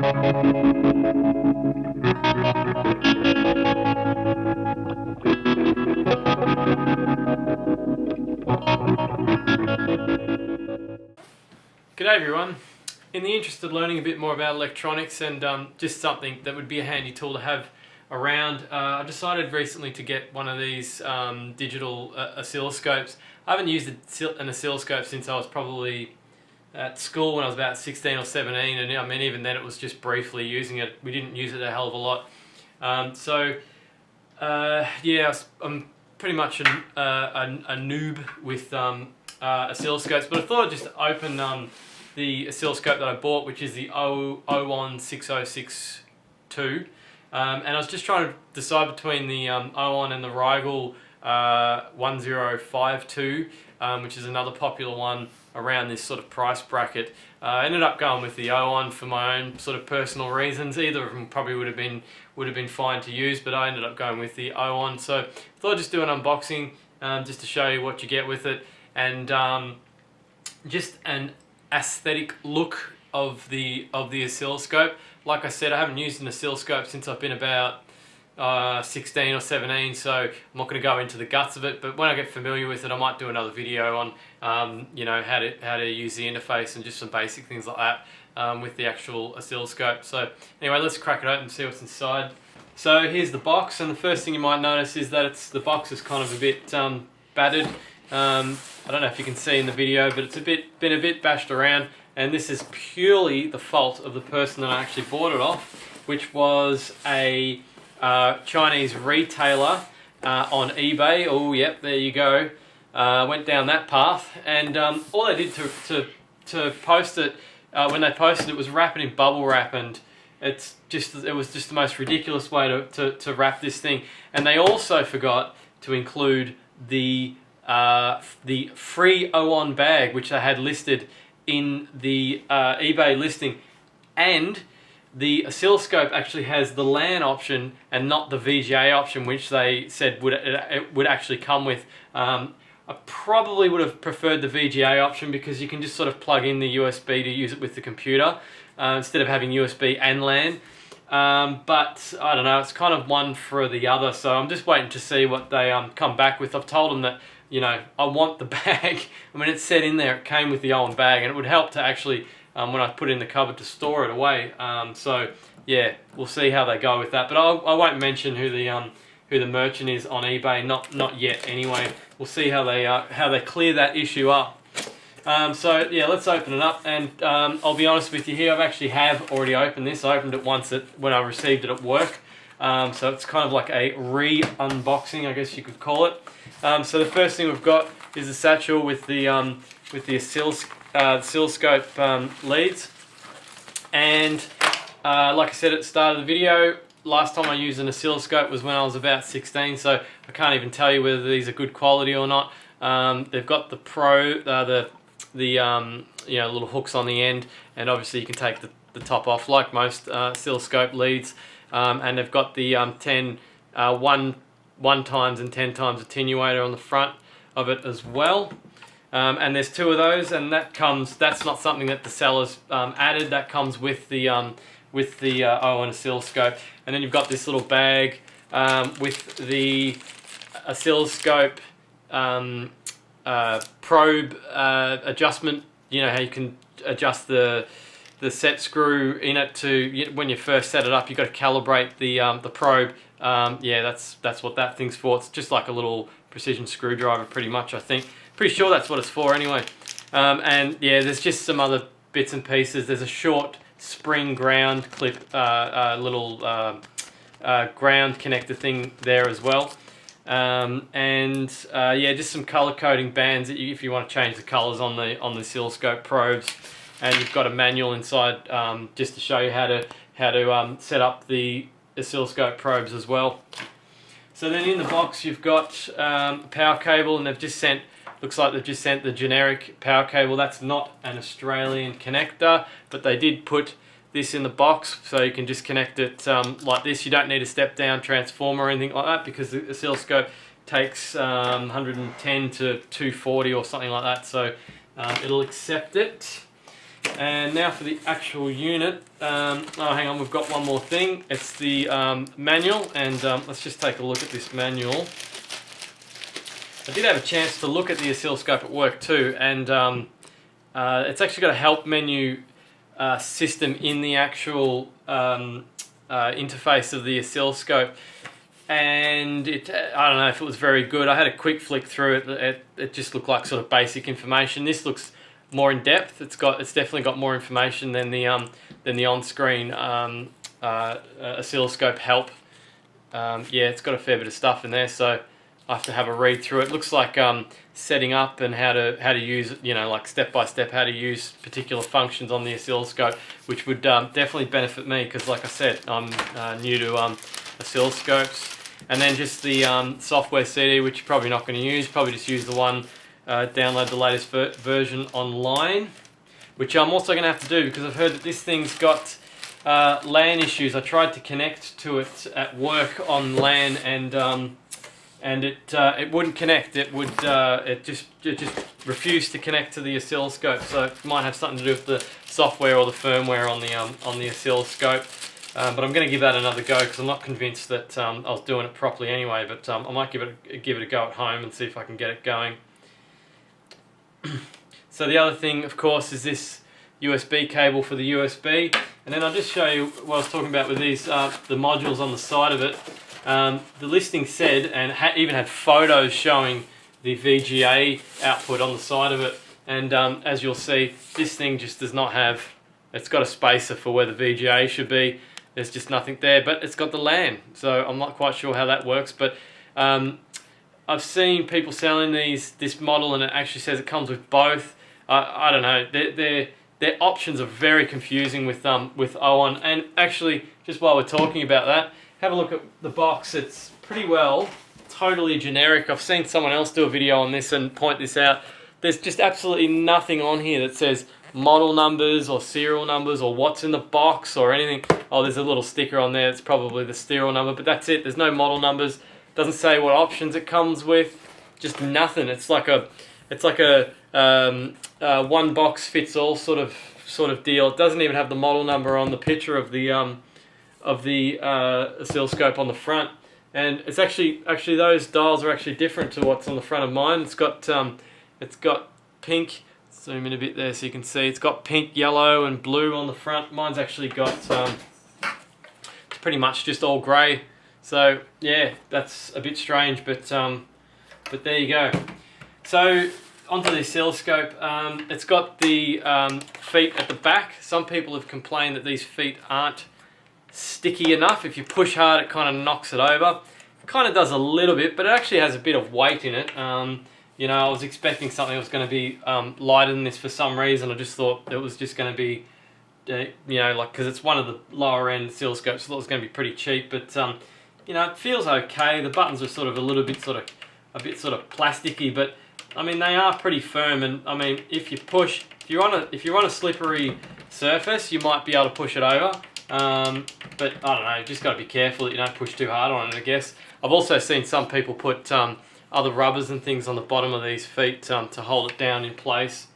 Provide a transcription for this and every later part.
G'day everyone. In the interest of learning a bit more about electronics and just something that would be a handy tool to have around, I decided recently to get one of these digital oscilloscopes. I haven't used an oscilloscope since I was probably at school when I was about 16 or 17, and I mean even then it was just briefly using it. We didn't use it a hell of a lot. Yeah, I'm pretty much a noob with oscilloscopes, but I thought I'd just open the oscilloscope that I bought, which is the Owon DS6062, and I was just trying to decide between the Owon and the Rigel 1052, which is another popular one around this sort of price bracket. I ended up going with the Owon for my own sort of personal reasons. Either of them probably would have been fine to use, but I ended up going with the Owon. So I thought I'd just do an unboxing just to show you what you get with it, and just an aesthetic look of the oscilloscope. Like I said, I haven't used an oscilloscope since I've been about 16 or 17, so I'm not going to go into the guts of it, but when I get familiar with it I might do another video on you know, how to use the interface and just some basic things like that with the actual oscilloscope. So anyway, let's crack it open and see what's inside. So here's the box, and the first thing you might notice is that the box is kind of a bit battered. I don't know if you can see in the video, but it's been a bit bashed around, and this is purely the fault of the person that I actually bought it off, which was a Chinese retailer on eBay. Oh, yep, there you go. Went down that path, and all they did to post it, when they posted it, was wrap it in bubble wrap, and it was just the most ridiculous way to wrap this thing. And they also forgot to include the free Owon bag, which they had listed in the eBay listing, and the oscilloscope actually has the LAN option and not the VGA option, which they said it would actually come with. I probably would have preferred the VGA option because you can just sort of plug in the USB to use it with the computer instead of having USB and LAN. But I don't know, it's kind of one for the other, so I'm just waiting to see what they come back with. I've told them that, you know, I want the bag. I mean, it said in there it came with the Owon bag, and it would help to actually, when I put it in the cupboard, to store it away. So yeah, we'll see how they go with that. But I won't mention who the merchant is on eBay, not yet anyway. We'll see how they clear that issue up. So yeah, let's open it up, and I'll be honest with you here, I have already opened this. I opened it once when I received it at work, so it's kind of like a re-unboxing, I guess you could call it. So the first thing we've got is a satchel with the oscilloscope leads, and like I said at the start of the video, last time I used an oscilloscope was when I was about 16, so I can't even tell you whether these are good quality or not. They've got the you know, little hooks on the end, and obviously you can take the top off like most oscilloscope leads, and they've got the 1 times and 10 times attenuator on the front of it as well. And there's 2 of those, and that's not something that the sellers added. That comes with the Owon oscilloscope. And then you've got this little bag with the oscilloscope probe adjustment. You know how you can adjust the set screw in it to, when you first set it up, you've got to calibrate the probe. Yeah, that's what that thing's for. It's just like a little precision screwdriver, pretty much, I think. Pretty sure that's what it's for anyway. And yeah, there's just some other bits and pieces. There's a short spring ground clip, little ground connector thing there as well. Yeah, just some color coding bands that if you want to change the colors on the oscilloscope probes. And you've got a manual inside just to show you how to set up the oscilloscope probes as well. So then in the box you've got a power cable, and looks like they've just sent the generic power cable. That's not an Australian connector, but they did put this in the box, so you can just connect it like this. You don't need a step down transformer or anything like that, because the oscilloscope takes 110 to 240 or something like that, so it'll accept it. And now for the actual unit. Oh, hang on, we've got one more thing. It's the manual, and let's just take a look at this manual. I did have a chance to look at the oscilloscope at work too, and it's actually got a help menu system in the actual interface of the oscilloscope. And I don't know if it was very good. I had a quick flick through it. It just looked like sort of basic information. This looks more in depth. It's definitely got more information than the on-screen oscilloscope help. Yeah, it's got a fair bit of stuff in there, so I have to have a read through it. It looks like setting up and how to use, like step by step how to use particular functions on the oscilloscope, which would definitely benefit me because, like I said, I'm new to oscilloscopes. And then just the software CD, which you're probably not going to use. Probably just use the one, download the latest version online, which I'm also going to have to do because I've heard that this thing's got LAN issues. I tried to connect to it at work on LAN, and it wouldn't connect. It just refused to connect to the oscilloscope. So it might have something to do with the software or the firmware on the oscilloscope. But I'm going to give that another go because I'm not convinced that I was doing it properly anyway. But I might give it a go at home and see if I can get it going. So the other thing, of course, is this USB cable for the USB. And then I'll just show you what I was talking about with these the modules on the side of it. The listing said, and even had photos showing the VGA output on the side of it. And as you'll see, this thing just does not have. It's got a spacer for where the VGA should be. There's just nothing there, but it's got the LAN, so I'm not quite sure how that works. But I've seen people selling this model, and it actually says it comes with both. I don't know. Their options are very confusing with Owon. And actually, just while we're talking about that, have a look at the box. It's pretty well totally generic. I've seen someone else do a video on this and point this out. There's just absolutely nothing on here that says model numbers or serial numbers or what's in the box or anything. Oh, there's a little sticker on there. It's probably the serial number, but that's it. There's no model numbers. Doesn't say what options it comes with. Just nothing. It's like a one box fits all sort of deal. It doesn't even have the model number on the picture of the oscilloscope on the front. And it's actually those dials are actually different to what's on the front of mine. It's got pink. Zoom in a bit there so you can see. It's got pink, yellow, and blue on the front. Mine's actually got it's pretty much just all grey. So yeah, that's a bit strange, but there you go. So onto the oscilloscope. It's got the feet at the back. Some people have complained that these feet aren't sticky enough. If you push hard, it kind of knocks it over. It kind of does a little bit, but it actually has a bit of weight in it. I was expecting something that was going to be lighter than this for some reason. I just thought it was just going to be, because it's one of the lower end oscilloscopes, I thought it was going to be pretty cheap. But it feels okay. The buttons are sort of a bit plasticky, but I mean they are pretty firm. And I mean if you're on a slippery surface, you might be able to push it over. But I don't know. You just got to be careful that you don't push too hard on it, I guess. I've also seen some people put other rubbers and things on the bottom of these feet to hold it down in place.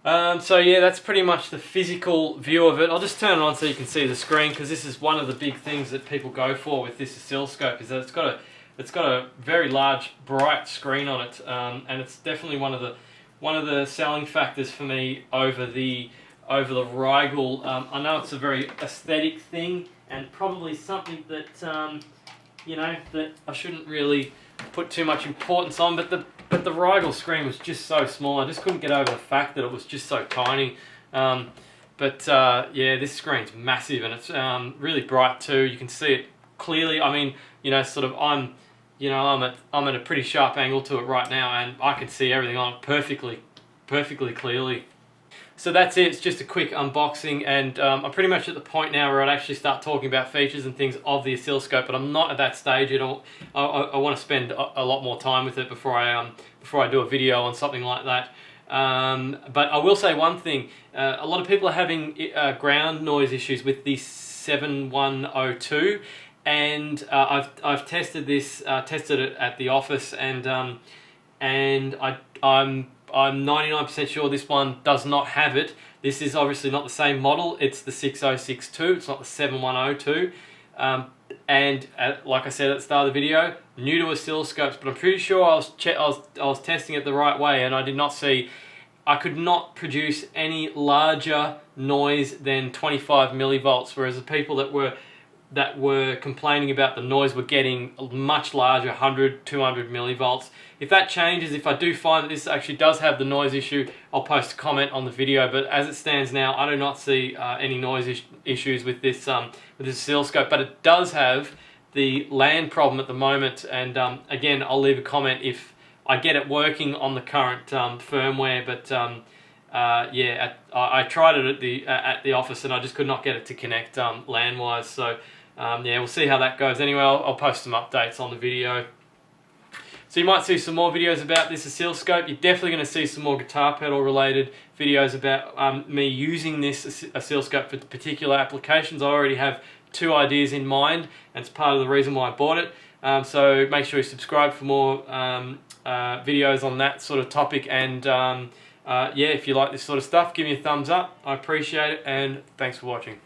So yeah, that's pretty much the physical view of it. I'll just turn it on so you can see the screen, because this is one of the big things that people go for with this oscilloscope, is that it's got a very large, bright screen on it, and it's definitely one of the selling factors for me over the Rigel. I know it's a very aesthetic thing, and probably something that that I shouldn't really put too much importance on, but the Rigel screen was just so small. I just couldn't get over the fact that it was just so tiny. Yeah, this screen's massive, and it's really bright too. You can see it clearly. I mean, I'm at a pretty sharp angle to it right now, and I can see everything on it perfectly clearly. So that's it. It's just a quick unboxing, and I'm pretty much at the point now where I'd actually start talking about features and things of the oscilloscope, but I'm not at that stage yet. I want to spend a lot more time with it before I do a video on something like that. But I will say one thing: a lot of people are having ground noise issues with the 7102, and I've tested this, tested it at the office, and I'm I'm 99% sure this one does not have it. This is obviously not the same model. It's the 6062. It's not the 7102. And like I said at the start of the video, new to oscilloscopes, but I'm pretty sure I was testing it the right way, and I did not see. I could not produce any larger noise than 25 millivolts, whereas the people that were complaining about the noise were getting much larger, 100, 200 millivolts. If that changes, if I do find that this actually does have the noise issue, I'll post a comment on the video. But as it stands now, I do not see any noise issues with this oscilloscope. But it does have the LAN problem at the moment. And again, I'll leave a comment if I get it working on the current firmware. But yeah, I tried it at the office, and I just could not get it to connect LAN-wise. So yeah, we'll see how that goes. Anyway, I'll post some updates on the video. So you might see some more videos about this oscilloscope. You're definitely going to see some more guitar pedal related videos about me using this oscilloscope for particular applications. I already have 2 ideas in mind, and it's part of the reason why I bought it. So make sure you subscribe for more videos on that sort of topic. And yeah, if you like this sort of stuff, give me a thumbs up. I appreciate it, and thanks for watching.